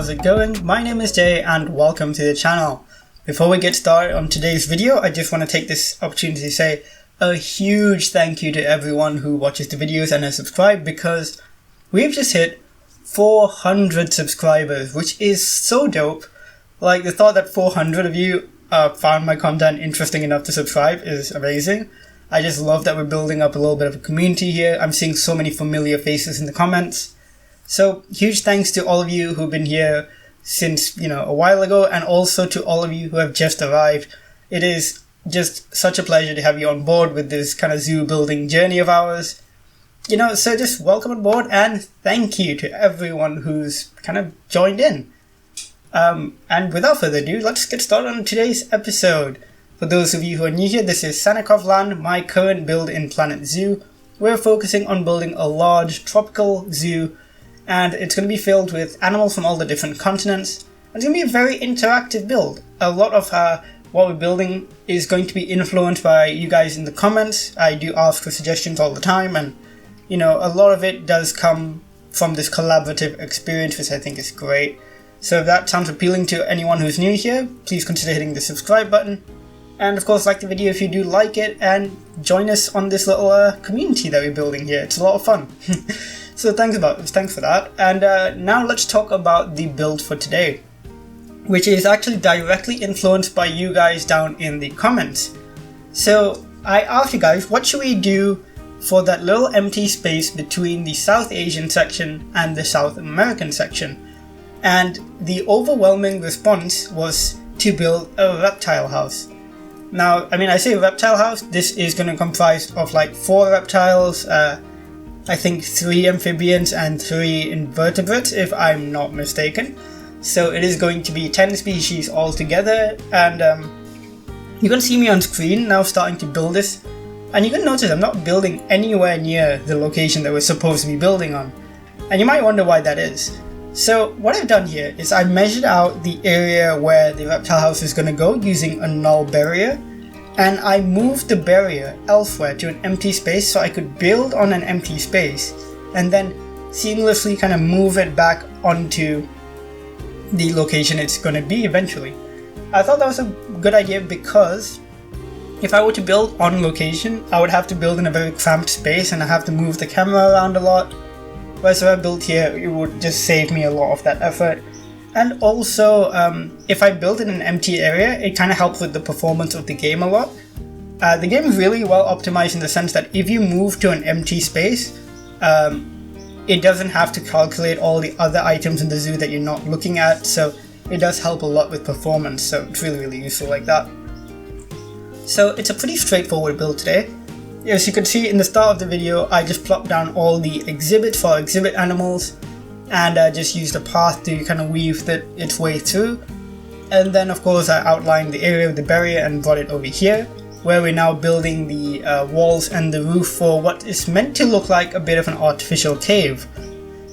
how's it going? My name is Jay and welcome to the channel. Before we get started on today's video, I just want to take this opportunity to say a huge thank you to everyone who watches the videos and has subscribed, because we've just hit 400 subscribers, which is so dope. Like, the thought that 400 of you found my content interesting enough to subscribe is amazing. I just love that we're building up a little bit of a community here. I'm seeing so many familiar faces in the comments. So huge thanks to all of you who've been here since, a while ago, and also to all of you who have just arrived. It is just such a pleasure to have you on board with this kind of zoo building journey of ours. So just welcome on board, and thank you to everyone who's kind of joined in. And without further ado, let's get started on today's episode. For those of you who are new here, this is Sannikovland, my current build in Planet Zoo. We're focusing on building a large tropical zoo, and it's going to be filled with animals from all the different continents. It's going to be a very interactive build. A lot of what we're building is going to be influenced by you guys in the comments. I do ask for suggestions all the time, and a lot of it does come from this collaborative experience, which I think is great. So if that sounds appealing to anyone who's new here, please consider hitting the subscribe button. And of course, like the video if you do like it, and join us on this little community that we're building here. It's a lot of fun. So thanks for that. And now let's talk about the build for today, which is actually directly influenced by you guys down in the comments. So I asked you guys, what should we do for that little empty space between the South Asian section and the South American section? And the overwhelming response was to build a reptile house. Now, I say reptile house, this is going to comprise of like 4 reptiles, I think 3 amphibians and 3 invertebrates, if I'm not mistaken. So it is going to be 10 species altogether, and you're going to see me on screen now starting to build this. And you're going to notice I'm not building anywhere near the location that we're supposed to be building on. And you might wonder why that is. So what I've done here is I measured out the area where the reptile house is going to go using a null barrier, and I moved the barrier elsewhere to an empty space so I could build on an empty space and then seamlessly kind of move it back onto the location it's going to be eventually. I thought that was a good idea because if I were to build on location, I would have to build in a very cramped space and I have to move the camera around a lot. Whereas if I built here, it would just save me a lot of that effort. And also, if I build in an empty area, it kind of helps with the performance of the game a lot. The game is really well optimized in the sense that if you move to an empty space, it doesn't have to calculate all the other items in the zoo that you're not looking at, so it does help a lot with performance, so it's really useful like that. So it's a pretty straightforward build today. As you can see in the start of the video, I just plopped down all the exhibits for exhibit animals and just used a path to kind of weave its way through. And then of course I outlined the area of the barrier and brought it over here, where we're now building the walls and the roof for what is meant to look like a bit of an artificial cave.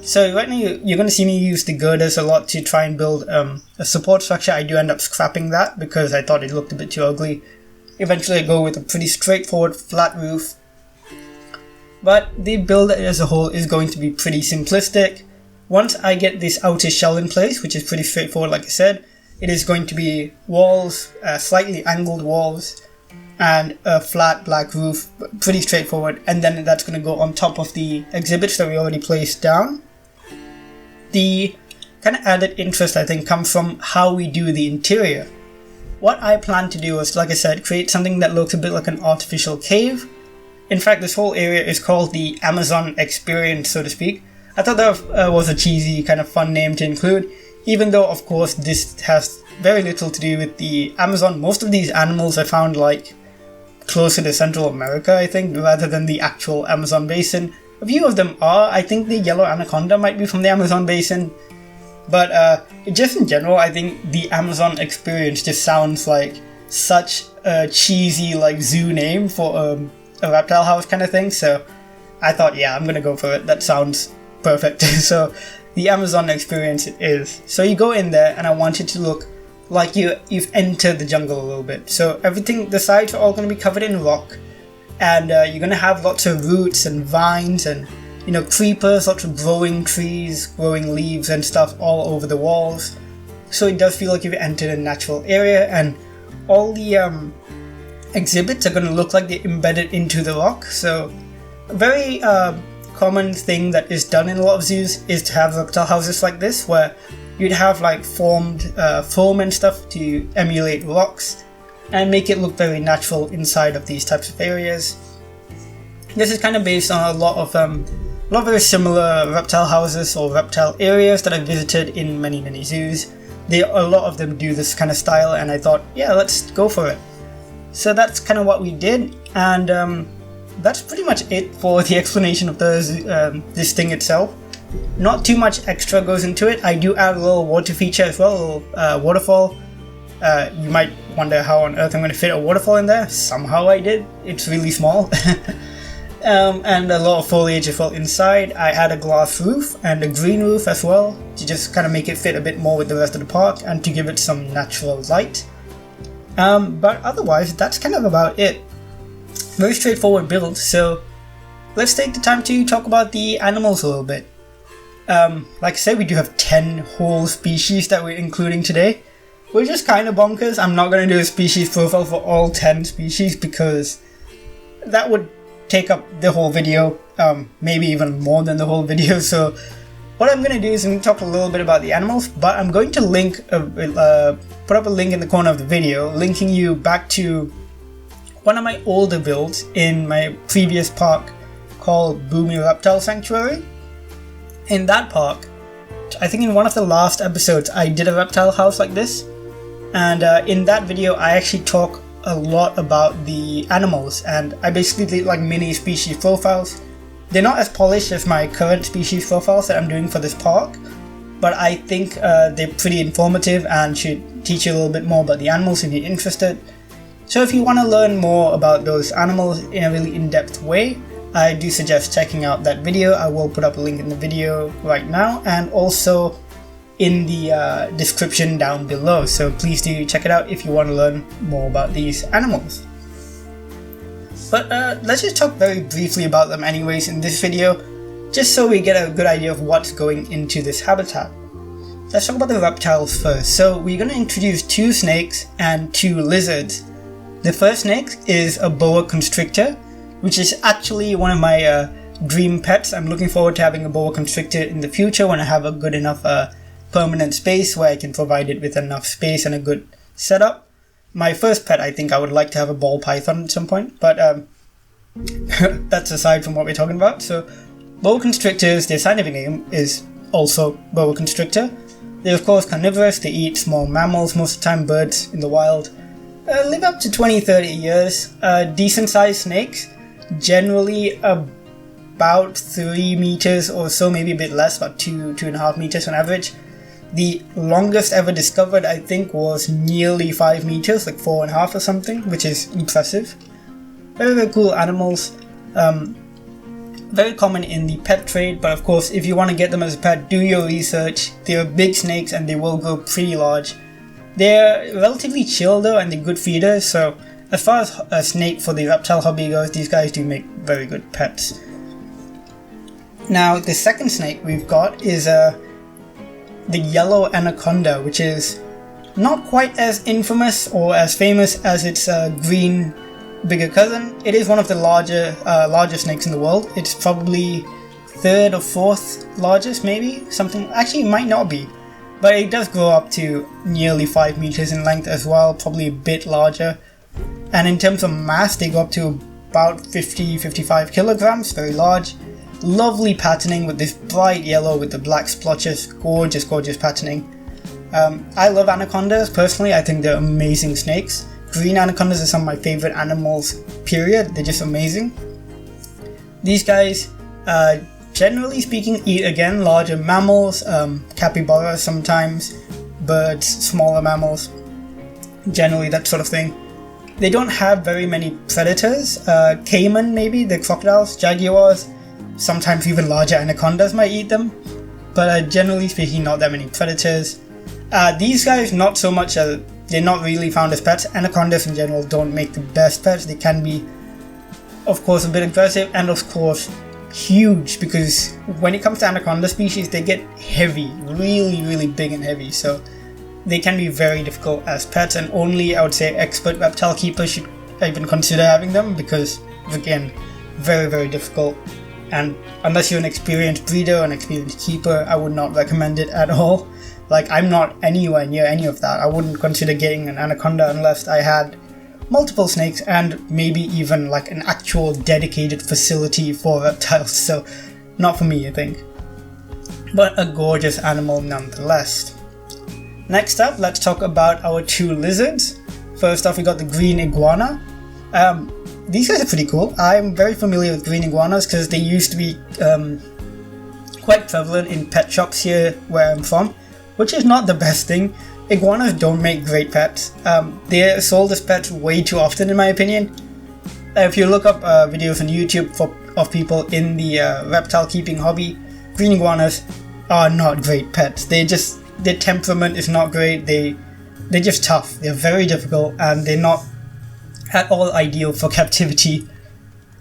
So right now you're going to see me use the girders a lot to try and build a support structure. I do end up scrapping that because I thought it looked a bit too ugly. Eventually I go with a pretty straightforward flat roof. But the build as a whole is going to be pretty simplistic. Once I get this outer shell in place, which is pretty straightforward like I said, it is going to be walls, slightly angled walls, and a flat black roof, pretty straightforward, and then that's going to go on top of the exhibits that we already placed down. The kind of added interest I think comes from how we do the interior. What I plan to do is, like I said, create something that looks a bit like an artificial cave. In fact, this whole area is called the Amazon Experience, so to speak. I thought that was a cheesy, kind of fun name to include, even though, of course, this has very little to do with the Amazon. Most of these animals are found, like, closer to Central America, I think, rather than the actual Amazon basin. A few of them are. I think the yellow anaconda might be from the Amazon basin. But just in general, I think the Amazon Experience just sounds like such a cheesy like zoo name for a reptile house kind of thing. So I thought, yeah, I'm gonna go for it. That sounds perfect. So the Amazon Experience it is. So you go in there, and I want it to look like you've entered the jungle a little bit. So everything, the sides are all going to be covered in rock, and you're going to have lots of roots and vines and creepers, lots of growing trees, growing leaves and stuff all over the walls. So it does feel like you've entered a natural area, and all the exhibits are going to look like they're embedded into the rock. So a very common thing that is done in a lot of zoos is to have reptile houses like this, where you'd have like formed foam and stuff to emulate rocks and make it look very natural inside of these types of areas. This is kind of based on a lot of very similar reptile houses or reptile areas that I visited in many zoos. A lot of them do this kind of style, and I thought, yeah, let's go for it. So that's kind of what we did, and that's pretty much it for the explanation of this thing itself. Not too much extra goes into it. I do add a little water feature as well, a little waterfall. You might wonder how on earth I'm going to fit a waterfall in there. Somehow I did. It's really small. And a lot of foliage as well inside. I had a glass roof and a green roof as well to just kind of make it fit a bit more with the rest of the park and to give it some natural light. But otherwise, that's kind of about it. Very straightforward build, so let's take the time to talk about the animals a little bit. Like I said, we do have 10 whole species that we're including today, which is kind of bonkers. I'm not going to do a species profile for all 10 species because that would take up the whole video, maybe even more than the whole video. So what I'm going to do is I'm going to talk a little bit about the animals, but I'm going to put up a link in the corner of the video, linking you back to one of my older builds in my previous park called Boomy Reptile Sanctuary. In that park, I think in one of the last episodes, I did a reptile house like this, and in that video I actually talk a lot about the animals, and I basically did like mini species profiles. They're not as polished as my current species profiles that I'm doing for this park, but I think they're pretty informative and should teach you a little bit more about the animals if you're interested. So if you want to learn more about those animals in a really in-depth way, I do suggest checking out that video. I will put up a link in the video right now and also in the description down below. So please do check it out if you want to learn more about these animals. But let's just talk very briefly about them anyways in this video, just so we get a good idea of what's going into this habitat. Let's talk about the reptiles first. So we're going to introduce 2 snakes and 2 lizards. The first snake is a boa constrictor, which is actually one of my dream pets. I'm looking forward to having a boa constrictor in the future when I have a good enough permanent space where I can provide it with enough space and a good setup. My first pet, I think I would like to have a ball python at some point, but that's aside from what we're talking about. So boa constrictors, their scientific name is also boa constrictor. They're of course carnivorous. They eat small mammals, most of the time birds in the wild. Live up to 20-30 years. Decent sized snakes, generally about 3 meters or so, maybe a bit less, about 2.5 meters on average. The longest ever discovered, I think, was nearly 5 meters, like 4.5 or something, which is impressive. Very cool animals. Very common in the pet trade, but of course, if you want to get them as a pet, do your research. They are big snakes and they will grow pretty large. They're relatively chill though, and they're good feeders, so as far as a snake for the reptile hobby goes, these guys do make very good pets. Now, the second snake we've got is the yellow anaconda, which is not quite as infamous or as famous as its green bigger cousin. It is one of the larger snakes in the world. It's probably 3rd or 4th largest, maybe, something. Actually, it might not be. But it does grow up to nearly 5 meters in length as well, probably a bit larger. And in terms of mass, they go up to about 50-55 kilograms, very large. Lovely patterning with this bright yellow with the black splotches, gorgeous patterning. I love anacondas personally. I think they're amazing snakes. Green anacondas are some of my favorite animals, period. They're just amazing. These guys, generally speaking, eat again larger mammals, capybaras sometimes, birds, smaller mammals, generally that sort of thing. They don't have very many predators. Caiman maybe, the crocodiles, jaguars, sometimes even larger anacondas might eat them, but generally speaking not that many predators. These guys not so much, they're not really found as pets. Anacondas in general don't make the best pets. They can be, of course, a bit aggressive, and of course huge, because when it comes to anaconda species, they get heavy, really, really big and heavy. So they can be very difficult as pets, and only, I would say, expert reptile keepers should even consider having them, because again, very, very difficult. And unless you're an experienced breeder or an experienced keeper, I would not recommend it at all. Like, I'm not anywhere near any of that. I wouldn't consider getting an anaconda unless I had multiple snakes and maybe even like an actual dedicated facility for reptiles. So not for me, I think. But a gorgeous animal nonetheless. Next up, let's talk about our two lizards. First off, we got the green iguana. These guys are pretty cool. I'm very familiar with green iguanas because they used to be quite prevalent in pet shops here where I'm from, which is not the best thing. Iguanas don't make great pets. They're sold as pets way too often, in my opinion. If you look up videos on YouTube of people in the reptile keeping hobby, green iguanas are not great pets. Their temperament is not great. They're just tough. They're very difficult, and they're not at all ideal for captivity.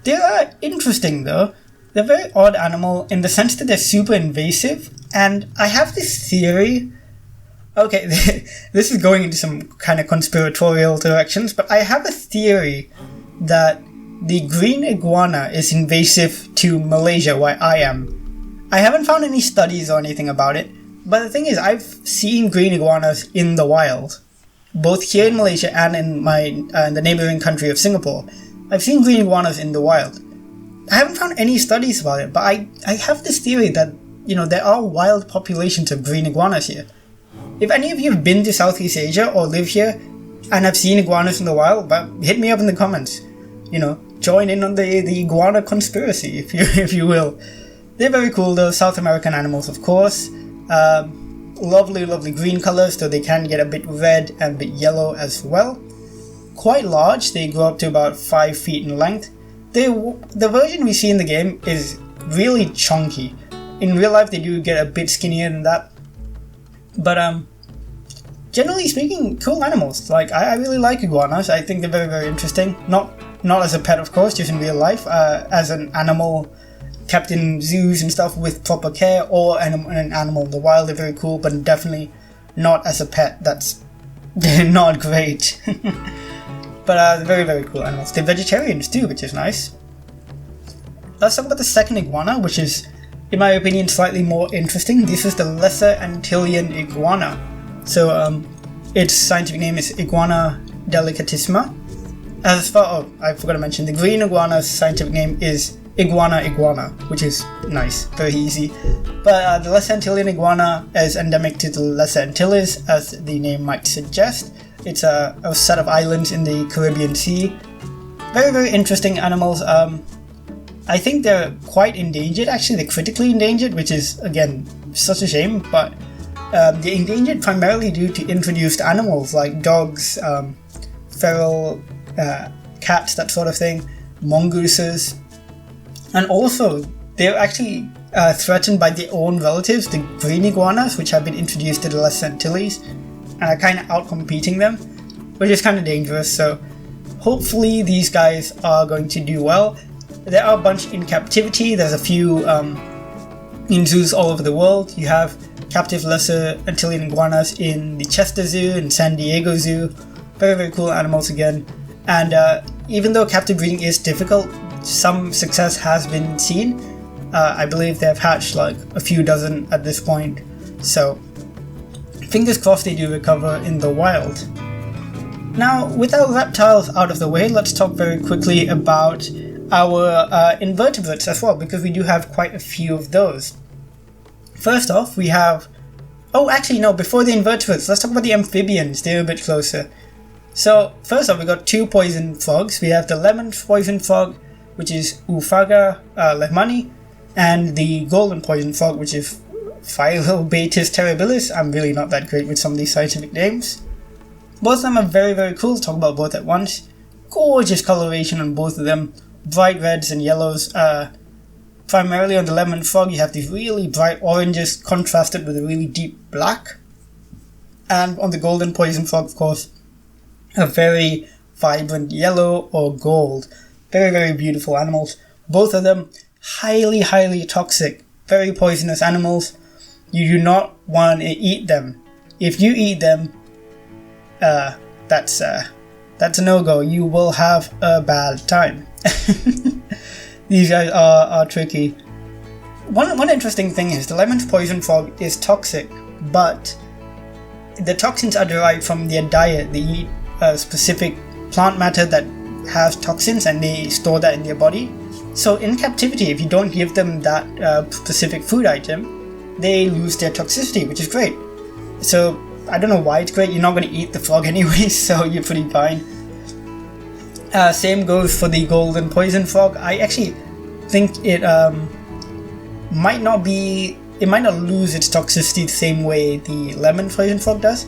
They are interesting though. They're a very odd animal in the sense that they're super invasive, and I have this theory. Okay, this is going into some kind of conspiratorial directions, but I have a theory that the green iguana is invasive to Malaysia, where I am. I haven't found any studies or anything about it, but the thing is, I've seen green iguanas in the wild, both here in Malaysia and in the neighboring country of Singapore. I've seen green iguanas in the wild. I haven't found any studies about it, but I have this theory that, there are wild populations of green iguanas here. If any of you have been to Southeast Asia or live here and have seen iguanas in the wild, but hit me up in the comments. Join in on the iguana conspiracy, if you will. They're very cool though, South American animals, of course. Lovely, lovely green colors, though they can get a bit red and a bit yellow as well. Quite large, they grow up to about 5 feet in length. The version we see in the game is really chunky. In real life, they do get a bit skinnier than that. But generally speaking, cool animals. Like, I really like iguanas. I think they're very, very interesting. Not as a pet, of course, just in real life. As an animal kept in zoos and stuff with proper care, or an animal in the wild, they're very cool, but definitely not as a pet. That's not great. But they're very, very cool animals. They're vegetarians too, which is nice. Let's talk about the second iguana, which is, in my opinion, slightly more interesting. This is the Lesser Antillean iguana. So its scientific name is Iguana delicatissima. I forgot to mention, the green iguana's scientific name is iguana, which is nice, very easy. But the Lesser Antillean iguana is endemic to the Lesser Antilles, as the name might suggest. It's a set of islands in the Caribbean Sea. Very, very interesting animals. I think they're quite endangered, actually. They're critically endangered, which is, again, such a shame. But they're endangered primarily due to introduced animals like dogs, feral cats, that sort of thing, mongooses. And also, they're actually threatened by their own relatives, the green iguanas, which have been introduced to the Lesser Antilles, and are kind of out-competing them, which is kind of dangerous. So hopefully these guys are going to do well. There are a bunch in captivity. There's a few in zoos all over the world. You have captive Lesser Antillean iguanas in the Chester Zoo and San Diego Zoo. Very, very cool animals again. And even though captive breeding is difficult, some success has been seen. I believe they've hatched like a few dozen at this point. So fingers crossed they do recover in the wild. Now, with our reptiles out of the way, let's talk very quickly about our invertebrates as well, because we do have quite a few of those. First off, we have... Oh, actually, no, before the invertebrates, let's talk about the amphibians. They're a bit closer. So, first off, we got two poison frogs. We have the lemon poison frog, which is Ufaga lehmanni, and the golden poison frog, which is Phyllobates terribilis. I'm really not that great with some of these scientific names. Both of them are very, very cool. Let's talk about both at once. Gorgeous coloration on both of them. Bright reds and yellows. Primarily on the lemon frog, you have these really bright oranges contrasted with a really deep black. And on the golden poison frog, of course, a very vibrant yellow or gold. Very, very beautiful animals. Both of them highly toxic, very poisonous animals. You do not want to eat them. If you eat them, that's a no-go. You will have a bad time. These guys are tricky. One interesting thing is the lemon poison frog is toxic, but the toxins are derived from their diet. They eat a specific plant matter that has toxins and they store that in their body. So in captivity, if you don't give them that specific food item, they lose their toxicity, which is great. So I don't know why it's great. You're not going to eat the frog anyway, so you're pretty fine. Same goes for the golden poison frog. I actually think it might not lose its toxicity the same way the lemon poison frog does,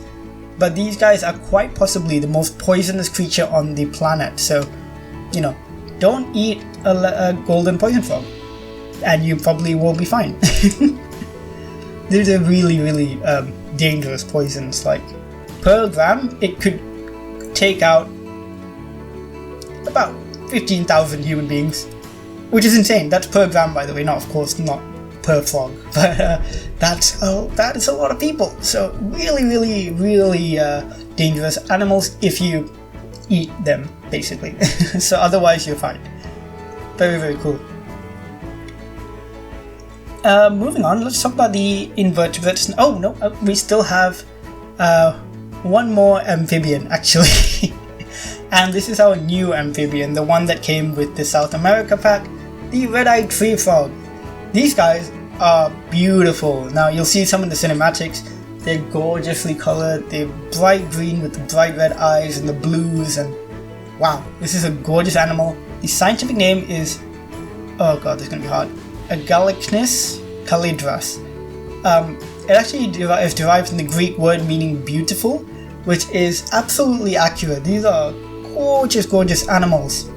but these guys are quite possibly the most poisonous creature on the planet. So, don't eat a golden poison frog, and you probably will be fine. These are really dangerous poisons. Like per gram, it could take out about 15,000 human beings, which is insane. That's per gram, by the way, not per frog, but that is a lot of people. So really dangerous animals if you eat them, basically. So otherwise you're fine. Very cool. Moving on, let's talk about the invertebrates. Oh no, we still have one more amphibian actually. And this is our new amphibian, the one that came with the South America pack, the red-eyed tree frog. These guys are beautiful. Now you'll see some in the cinematics. They're gorgeously colored. They're bright green with the bright red eyes and the blues, and wow, this is a gorgeous animal. The scientific name is, oh god, this is gonna be hard, Agallicnus calidras. It actually is derived from the Greek word meaning beautiful, which is absolutely accurate. These are gorgeous animals.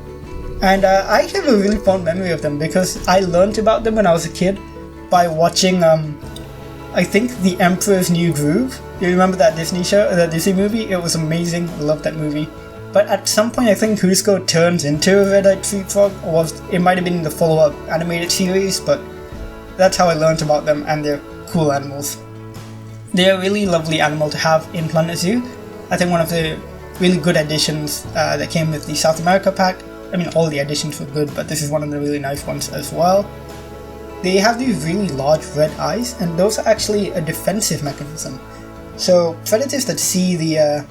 And I actually have a really fond memory of them because I learned about them when I was a kid by watching, I think, The Emperor's New Groove. You remember that Disney show, that Disney movie? It was amazing. I loved that movie. But at some point, I think Cusco turns into a red-eyed tree frog, or it might have been in the follow-up animated series, but that's how I learned about them, and they're cool animals. They're a really lovely animal to have in Planet Zoo. I think one of the really good additions that came with the South America pack. I mean, all the additions were good, but this is one of the really nice ones as well. They have these really large red eyes, and those are actually a defensive mechanism. So predators that see the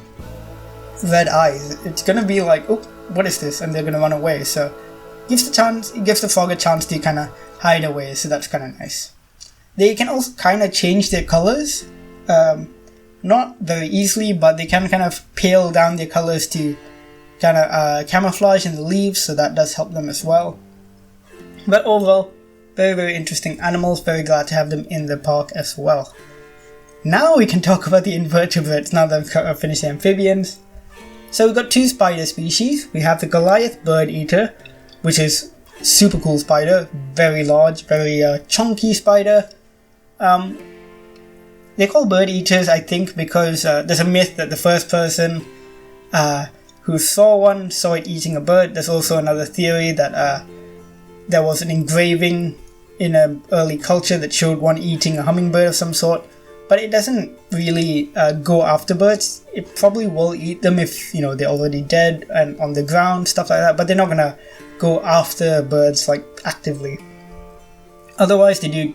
red eyes, it's gonna be like, oh, what is this? And they're gonna run away. So it gives the frog a chance to kind of hide away, so that's kind of nice. They can also kind of change their colors, not very easily, but they can kind of pale down their colors to kind of camouflage in the leaves, so that does help them as well. But overall, very interesting animals. Very glad to have them in the park as well. Now we can talk about the invertebrates, now that I've finished the amphibians. So we've got two spider species. We have the Goliath bird eater, which is super cool spider, very large, very chunky spider. They're called bird eaters, I think, because there's a myth that the first person who saw it eating a bird. There's also another theory that there was an engraving in an early culture that showed one eating a hummingbird of some sort, but it doesn't really go after birds. It probably will eat them if they're already dead and on the ground, stuff like that, but they're not gonna go after birds like actively. Otherwise, they do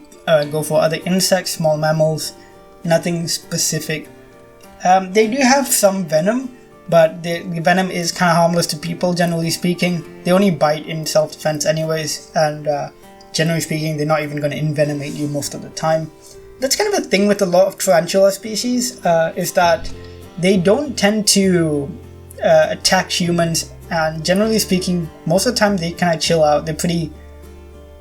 go for other insects, small mammals, nothing specific. They do have some venom, but the venom is kind of harmless to people, generally speaking. They only bite in self-defense anyways, and generally speaking, they're not even going to envenomate you most of the time. That's kind of a thing with a lot of tarantula species, is that they don't tend to attack humans, and generally speaking, most of the time they kind of chill out. They're pretty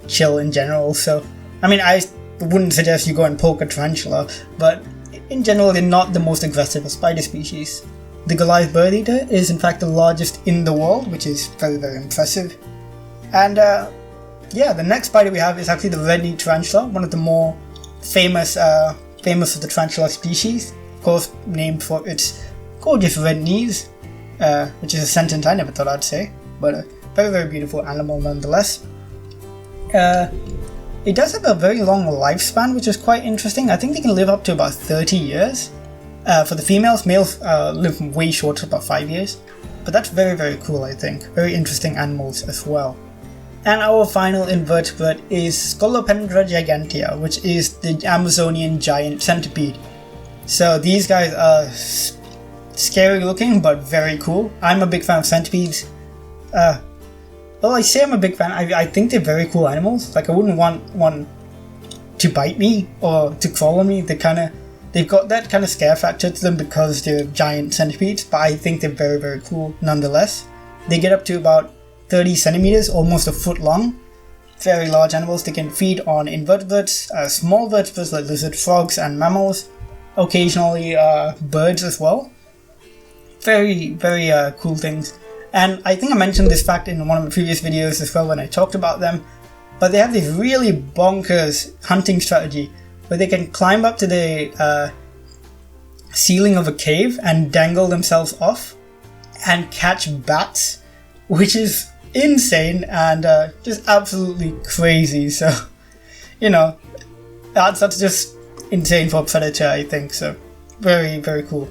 chill in general, so I mean, I wouldn't suggest you go and poke a tarantula, but in general, they're not the most aggressive of spider species. The Goliath bird eater is in fact the largest in the world, which is very impressive. And the next spider we have is actually the red-kneed tarantula, one of the more famous of the tarantula species, of course named for its gorgeous red knees, which is a sentence I never thought I'd say, but a very beautiful animal nonetheless. it does have a very long lifespan, which is quite interesting. I think they can live up to about 30 years. For the females, males live way shorter, about 5 years. But that's very, very cool, I think. Very interesting animals as well. And our final invertebrate is Scolopendra gigantea, which is the Amazonian giant centipede. So these guys are scary looking, but very cool. I'm a big fan of centipedes. Well, I say I'm a big fan. I think they're very cool animals. Like, I wouldn't want one to bite me or to crawl on me. They've got that kind of scare factor to them because they're giant centipedes, but I think they're very, very cool nonetheless. They get up to about 30 centimeters, almost a foot long. Very large animals. They can feed on invertebrates, small vertebrates like lizard, frogs, and mammals. Occasionally birds as well. Very, very cool things. And I think I mentioned this fact in one of my previous videos as well when I talked about them. But they have this really bonkers hunting strategy where they can climb up to the ceiling of a cave and dangle themselves off and catch bats, which is insane and just absolutely crazy. So, you know, that's just insane for a predator, I think. So, very, very cool.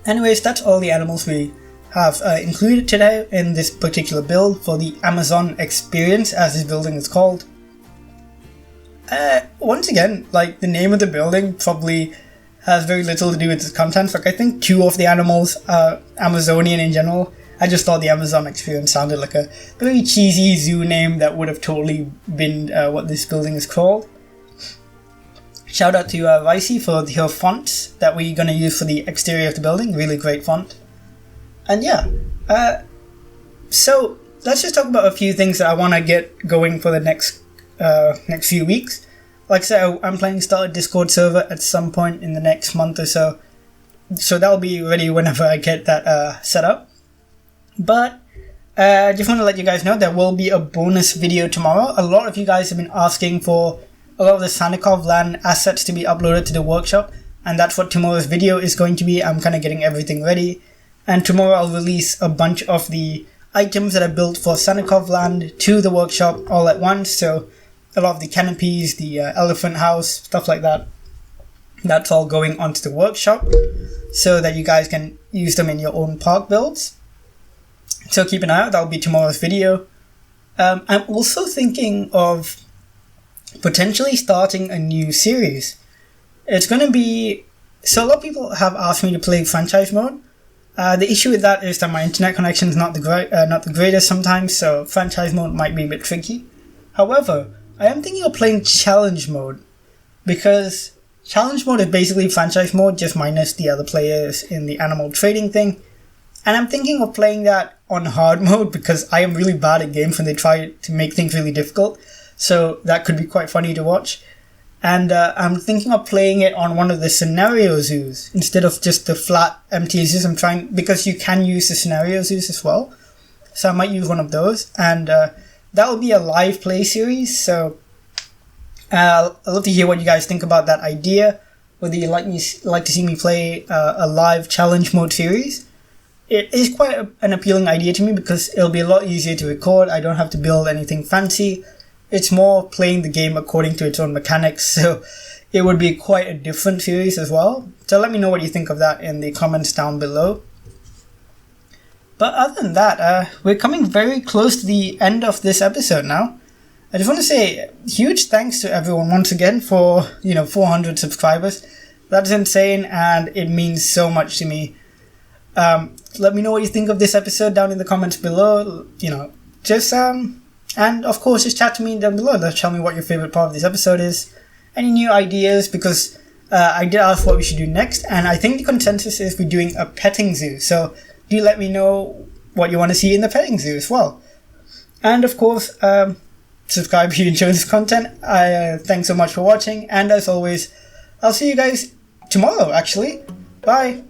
Anyways, that's all the animals we have included today in this particular build for the Amazon experience, as this building is called. Once again, like, the name of the building probably has very little to do with its contents. Like, I think 2 of the animals are Amazonian in general. I just thought the Amazon experience sounded like a very cheesy zoo name that would have totally been what this building is called. Shout out to Ricey for her fonts that we're going to use for the exterior of the building. Really great font. And yeah, so let's just talk about a few things that I want to get going for the next few weeks. Like I said, I'm planning to start a Discord server at some point in the next month or so. So that'll be ready whenever I get that set up. But I just want to let you guys know there will be a bonus video tomorrow. A lot of you guys have been asking for a lot of the Sannikovland assets to be uploaded to the workshop. And that's what tomorrow's video is going to be. I'm kind of getting everything ready. And tomorrow I'll release a bunch of the items that I built for Sannikovland to the workshop all at once. So a lot of the canopies, the elephant house, stuff like that. That's all going onto the workshop so that you guys can use them in your own park builds. So keep an eye out, that'll be tomorrow's video. I'm also thinking of potentially starting a new series. It's going to be... So a lot of people have asked me to play franchise mode. The issue with that is that my internet connection is not the greatest sometimes, so franchise mode might be a bit tricky. However, I am thinking of playing challenge mode, because challenge mode is basically franchise mode, just minus the other players in the animal trading thing. And I'm thinking of playing that on hard mode, because I am really bad at games when they try to make things really difficult. So that could be quite funny to watch. And I'm thinking of playing it on one of the scenario zoos instead of just the flat empty zoos. I'm trying, because you can use the scenario zoos as well. So I might use one of those. And that will be a live play series. So I'd love to hear what you guys think about that idea. Whether you like to see me play a live challenge mode series. It is quite an appealing idea to me because it'll be a lot easier to record. I don't have to build anything fancy. It's more playing the game according to its own mechanics, so it would be quite a different series as well. So let me know what you think of that in the comments down below. But other than that, we're coming very close to the end of this episode now. I just want to say huge thanks to everyone once again for 400 subscribers. That's insane and it means so much to me. Let me know what you think of this episode down in the comments below. And of course, just chat to me down below. Tell me what your favorite part of this episode is. Any new ideas, because I did ask what we should do next, and I think the consensus is we're doing a petting zoo. So do let me know what you want to see in the petting zoo as well. And of course, subscribe if you enjoy this content. Thanks so much for watching, and as always, I'll see you guys tomorrow, actually. Bye!